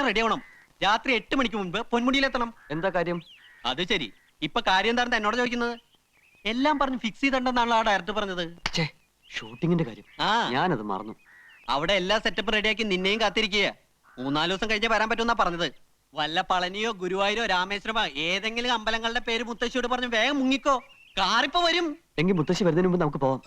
Ready ആവണം. രാത്രി 8 മണിക്ക് മുൻപ് പൊന്മുടിയിലെത്തണം. എന്താ കാര്യം? അത് ശരി, ഇപ്പൊ കാര്യം എന്താണെന്ന് എന്നോട് ചോദിക്കുന്നത്? എല്ലാം പറഞ്ഞ് ഫിക്സ് ചെയ്തിട്ടുണ്ടെന്നാണല്ലോ ആ ഡയറക്ടർ പറഞ്ഞത്. ഷൂട്ടിങ്ങിന്റെ കാര്യം ഞാനത് മറന്നു. അവിടെ എല്ലാ സെറ്റപ്പ് റെഡിയാക്കി നിന്നെയും കാത്തിരിക്കുക. 3-4 ദിവസം കഴിഞ്ഞേ വരാൻ പറ്റുമെന്നാ പറഞ്ഞത്. വല്ല പളനിയോ ഗുരുവായൂരോ രാമേശ്വരമോ ഏതെങ്കിലും അമ്പലങ്ങളുടെ പേര് മുത്തശ്ശിയോട് പറഞ്ഞു വേഗം മുങ്ങിക്കോ. കാറിപ്പോ വരും. എങ്കിൽ മുത്തശ്ശി വരുന്നതിന് മുമ്പ് നമുക്ക് പോവാം.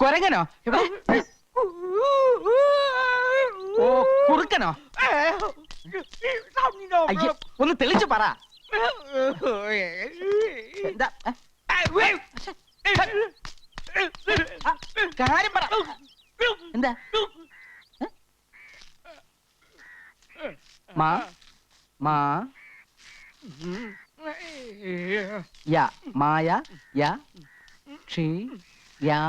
കൊരങ്ങനോ? ഓ കുറുക്കനോ? അയ്യോ, ഒന്ന് തെളിച്ചു പറ. എന്താ കാര്യം പറ. എന്താ മാ മാ യാ മായ യാ ക്ഷീ യാ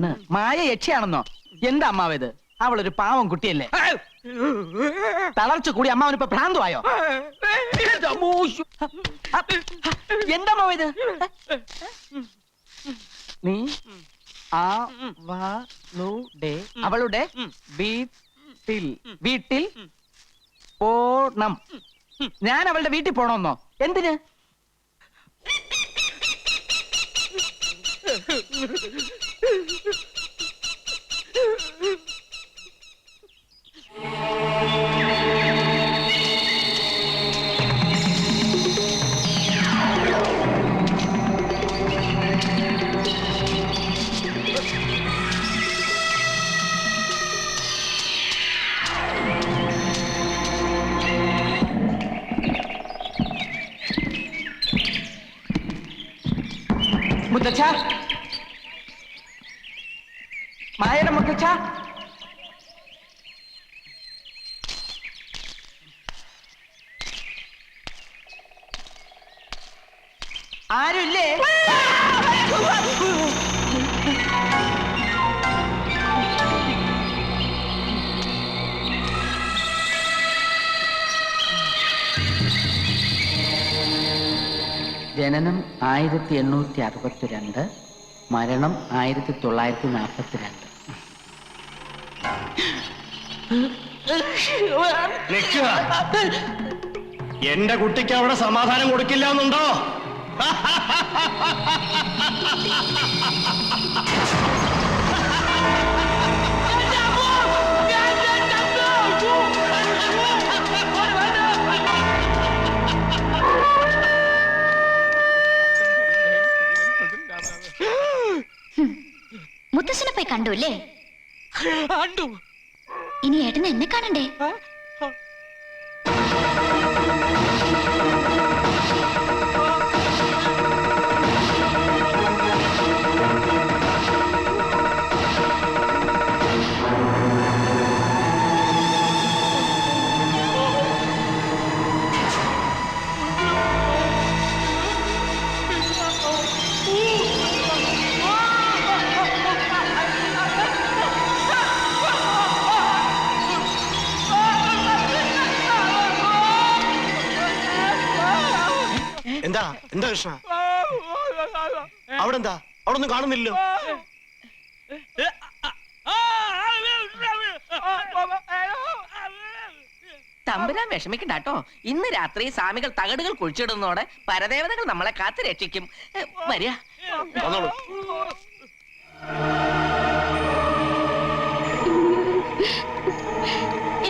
ന്. മായ യക്ഷിയാണെന്നോ? എന്താ അമ്മാവേത്? അവളൊരു പാവം കുട്ടിയല്ലേ? തളർച്ച കൂടി അമ്മാവനിപ്പോ ഭ്രാന്തമായോ? എന്താമ്മാവേത്? നീ അവളുടെ വീട്ടിൽ വീട്ടിൽ പോണം. ഞാൻ അവളുടെ വീട്ടിൽ പോണമെന്നോ? എന്തിന്? മുത്തച്ഛ, മായയുടെ മുത്തച്ഛ, ആരുമില്ലേ? ജനനം 1862, മരണം 1942. എന്റെ കുട്ടിക്ക് അവിടെ സമാധാനം കൊടുക്കില്ല എന്നുണ്ടോ? മുത്തശ്ശനെ പോയി കണ്ടു അല്ലേ? ഇനി ഏട്ടന് എന്നെ കാണണ്ടേ? എന്താ എന്താ കൃഷ്ണ? അവിടെ എന്താ? അവിടെ ഒന്നും കാണുന്നില്ലല്ലോ. തമ്പുരാൻ വിഷമിക്കണ്ടാട്ടോ. ഇന്ന് രാത്രി സ്വാമികൾ തകടുകൾ കുഴിച്ചിടുന്നതോടെ പരദേവതകൾ നമ്മളെ കാത്തു രക്ഷിക്കും. വരിക.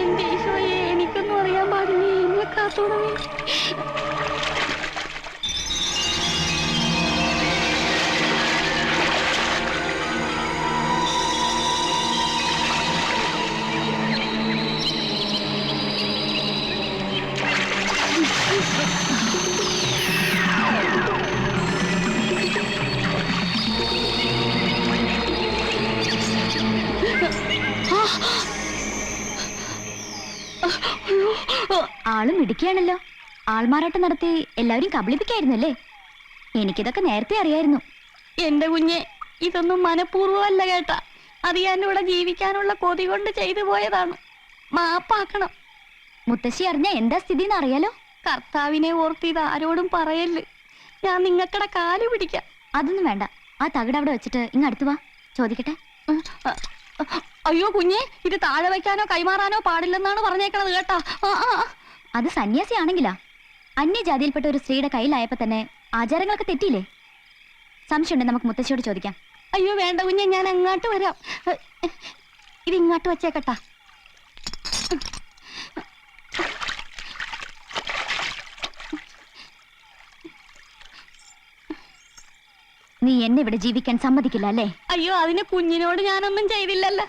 എന്റെ ഈശോയെ, എനിക്കൊന്നും അറിയാൻ പാടില്ലേ? എന്നെ കാത്തോളമേ. ആളും ഇടിക്കുകയാണല്ലോ. ആൾമാറാട്ടം നടത്തി എല്ലാവരും കബളിപ്പിക്കായിരുന്നല്ലേ? എനിക്കിതൊക്കെ നേരത്തെ അറിയായിരുന്നു. എന്റെ കുഞ്ഞെ, ഇതൊന്നും മനഃപൂർവ്വമല്ല കേട്ടാ. അത് ഞാൻ ഇവിടെ ജീവിക്കാനുള്ള കൊതി കൊണ്ട് ചെയ്തു പോയതാണ്. മാപ്പാക്കണം. മുത്തശ്ശി അറിഞ്ഞ എന്താ സ്ഥിതി എന്ന് അറിയാലോ. കർത്താവിനെ ഓർത്ത് ഇത് ആരോടും പറയല്ലേ. ഞാൻ നിങ്ങക്കടെ കാല് പിടിക്കാം. അതൊന്നും വേണ്ട. ആ തകിട് അവിടെ വെച്ചിട്ട് ഇങ്ങ് അടുത്ത് വാ, ചോദിക്കട്ടെ. അയ്യോ കുഞ്ഞെ, ഇത് താഴെ വയ്ക്കാനോ കൈമാറാനോ പാടില്ലെന്നാണ് പറഞ്ഞേക്കണത് കേട്ടാ. അത് സന്യാസിയാണെങ്കിലാ. അന്യജാതിയിൽപ്പെട്ട ഒരു സ്ത്രീയുടെ കയ്യിലായപ്പോ തന്നെ ആചാരങ്ങളൊക്കെ തെറ്റിയില്ലേ? സംശയമുണ്ട്, നമുക്ക് മുത്തശ്ശിയോട് ചോദിക്കാം. അയ്യോ വേണ്ട കുഞ്ഞെ, ഞാൻ അങ്ങോട്ട് വരാം. ഇത് ഇങ്ങോട്ട് വെച്ചേക്കട്ടാ. നീ എന്നെ ഇവിടെ ജീവിക്കാൻ സമ്മതിക്കില്ല അല്ലേ? അയ്യോ, അതിന് കുഞ്ഞിനോട് ഞാനൊന്നും ചെയ്തില്ലല്ലോ.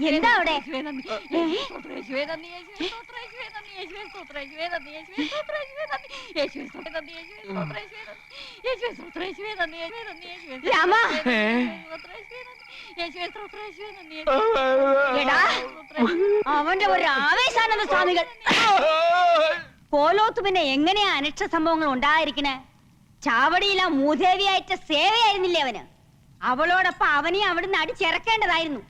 എന്താ അവിടെ? അവന്റെ ഒരു ആവേശാനന്ദ സ്വാമികൾ. കോലോത്ത് പിന്നെ എങ്ങനെയാ അനിഷ്ട സംഭവങ്ങൾ ഉണ്ടായിരിക്കണേ? ചാവടിയില മൂദേവിയായിട്ട് സേവയായിരുന്നില്ലേ അവന്? അവളോടൊപ്പം അവനെ അവിടുന്ന് അടിച്ചിറക്കേണ്ടതായിരുന്നു.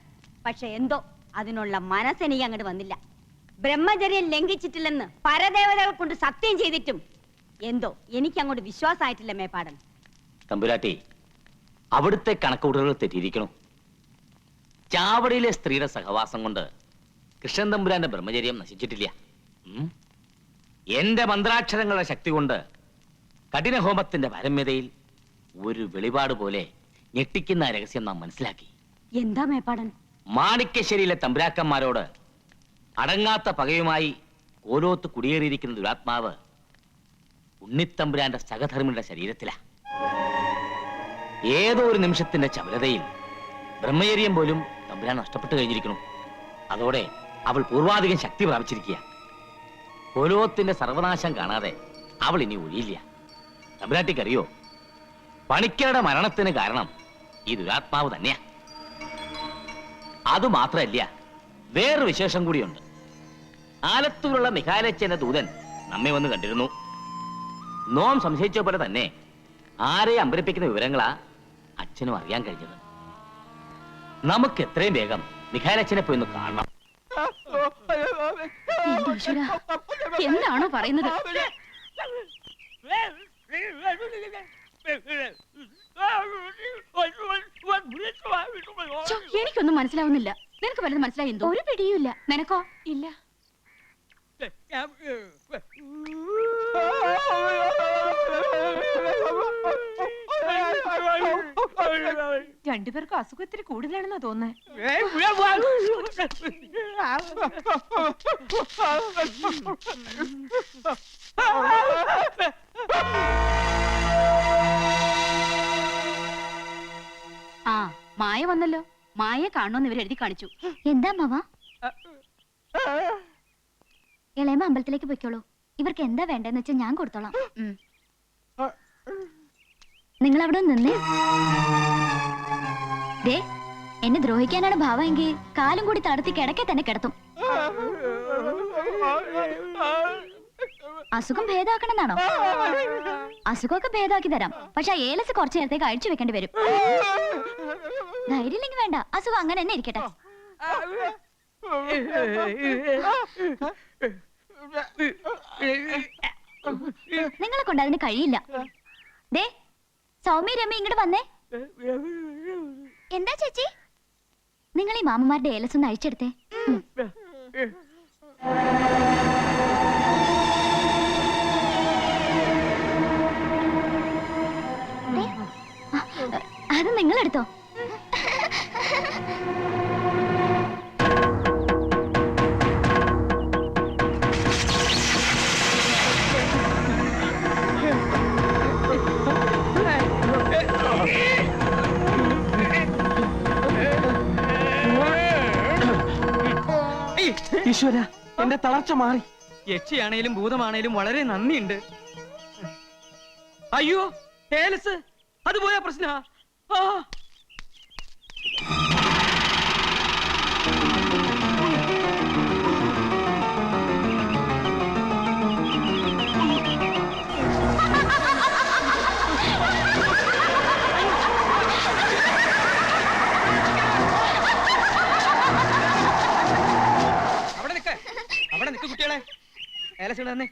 പക്ഷെ എന്തോ അതിനുള്ള മനസ്സെനിക്ക് അങ്ങോട്ട് വന്നില്ല. ബ്രഹ്മചര്യം ലംഘിച്ചിട്ടില്ലെന്ന് പരദേവതകൾ കൊണ്ട് സത്യം ചെയ്തിട്ടും എന്തോ എനിക്ക് അങ്ങോട്ട് വിശ്വാസമായിട്ടില്ല മേപ്പാടൻ. തമ്പുരാട്ടി, അവിടുത്തെ കണക്കുകൂട്ടലുകൾ തെറ്റിയിരിക്കണു. ചാവടിയിലെ സ്ത്രീയുടെ സഹവാസം കൊണ്ട് കൃഷ്ണൻ തമ്പുരാന്റെ ബ്രഹ്മചര്യം നശിച്ചിട്ടില്ല. എന്റെ മന്ത്രാക്ഷരങ്ങളുടെ ശക്തി കൊണ്ട് കഠിനഹോമത്തിന്റെ പരമ്യതയിൽ ഒരു വെളിപാട് പോലെ ഞെട്ടിക്കുന്ന രഹസ്യം നാം മനസ്സിലാക്കി. എന്താ മേപ്പാടൻ? മാണിക്യശ്ശേരിയിലെ തമ്പുരാക്കന്മാരോട് അടങ്ങാത്ത പകയുമായി കോലോത്ത് കുടിയേറിയിരിക്കുന്ന ദുരാത്മാവ് ഉണ്ണിത്തമ്പുരാന്റെ സഹധർമ്മിയുടെ ശരീരത്തിലാ. ഏതോ ഒരു നിമിഷത്തിന്റെ ചപലതയിൽ ബ്രഹ്മചര്യം പോലും തമ്പുരാൻ നഷ്ടപ്പെട്ടു കഴിഞ്ഞിരിക്കുന്നു. അതോടെ അവൾ പൂർവാധികം ശക്തി പ്രാപിച്ചിരിക്കുക. കോലോത്തിന്റെ സർവനാശം കാണാതെ അവൾ ഇനി ഒഴിയില്ല. തമ്പുരാട്ടിക്കറിയോ, പണിക്കരുടെ മരണത്തിന് കാരണം ഈ ദുരാത്മാവ് തന്നെയാ. അതുമാത്രല്ല, വേറൊരു വിശേഷം കൂടിയുണ്ട്. ആലത്തൂരുള്ള മിഖാലച്ചന്റെ ദൂതൻ നമ്മെ വന്ന് കണ്ടിരുന്നു. നോം സംശയിച്ച പോലെ തന്നെ ആരെ അമ്പരിപ്പിക്കുന്ന വിവരങ്ങളാ അച്ഛനും അറിയാൻ കഴിഞ്ഞത്. നമുക്ക് എത്രയും വേഗം മിഖാലച്ചനെ പോയി ഒന്ന് കാണണം. എന്താണോ പറയുന്നത്? എനിക്കൊന്നും മനസ്സിലാവുന്നില്ല. നിനക്ക് വല്ലതും മനസ്സിലായി? എന്തോ ഒരു പിടിയുമില്ല. നിനക്കോ? ഇല്ല. രണ്ടുപേർക്കും അസുഖം ഇത്തിരി കൂടുതലാണെന്നാ തോന്നുന്നത്. ആ, മായ വന്നല്ലോ. മായയെ കാണുമെന്ന് ഇവർ എഴുതി കാണിച്ചു. എന്താ മാവ? ഇളയമ്മ അമ്പലത്തിലേക്ക് പൊയ്ക്കോളൂ. ഇവർക്ക് എന്താ വേണ്ടെന്ന് വെച്ചാൽ ഞാൻ കൊടുത്തോളാം. നിങ്ങൾ അവിടെ നിന്നേ. ദേ, എന്നെ ദ്രോഹിക്കാനാണ് ഭാവമെങ്കിൽ കാലും കൂടി തടത്തി കിടക്കെ തന്നെ കിടത്തും. അസുഖം ഭേദമാക്കണമെന്നാണോ? അസുഖമൊക്കെ ഭേദമാക്കി തരാം. പക്ഷെ ആ ഏലസ് കുറച്ചു നേരത്തേക്ക് അഴിച്ചു വെക്കേണ്ടി വരും. ധൈര്യമില്ലെങ്കിൽ വേണ്ട, അസുഖം അങ്ങനെ തന്നെ ഇരിക്കട്ടെ. നിങ്ങളെ കൊണ്ട് അതിന് കഴിയില്ല. ദേ, സൗമ്യ രമ്യ ഇങ്ങോട്ട് വന്നേ. എന്താ ചേച്ചി? നിങ്ങൾ ഈ മാമന്മാരുടെ ഏലസ് ഒന്ന് അഴിച്ചെടുത്തേ. അത് നിങ്ങളെടുത്തോ. ഈശ്വര, എന്റെ തളർച്ച മാറി. യക്ഷിയാണേലും ഭൂതമാണേലും വളരെ നന്ദിയുണ്ട്. അയ്യോ, ഏലസ് അത് പോയാ പ്രശ്ന. അവിടെ നിൽക്ക് കുട്ടികളെ. ഏലസ് ഇവിടെ തന്നെ.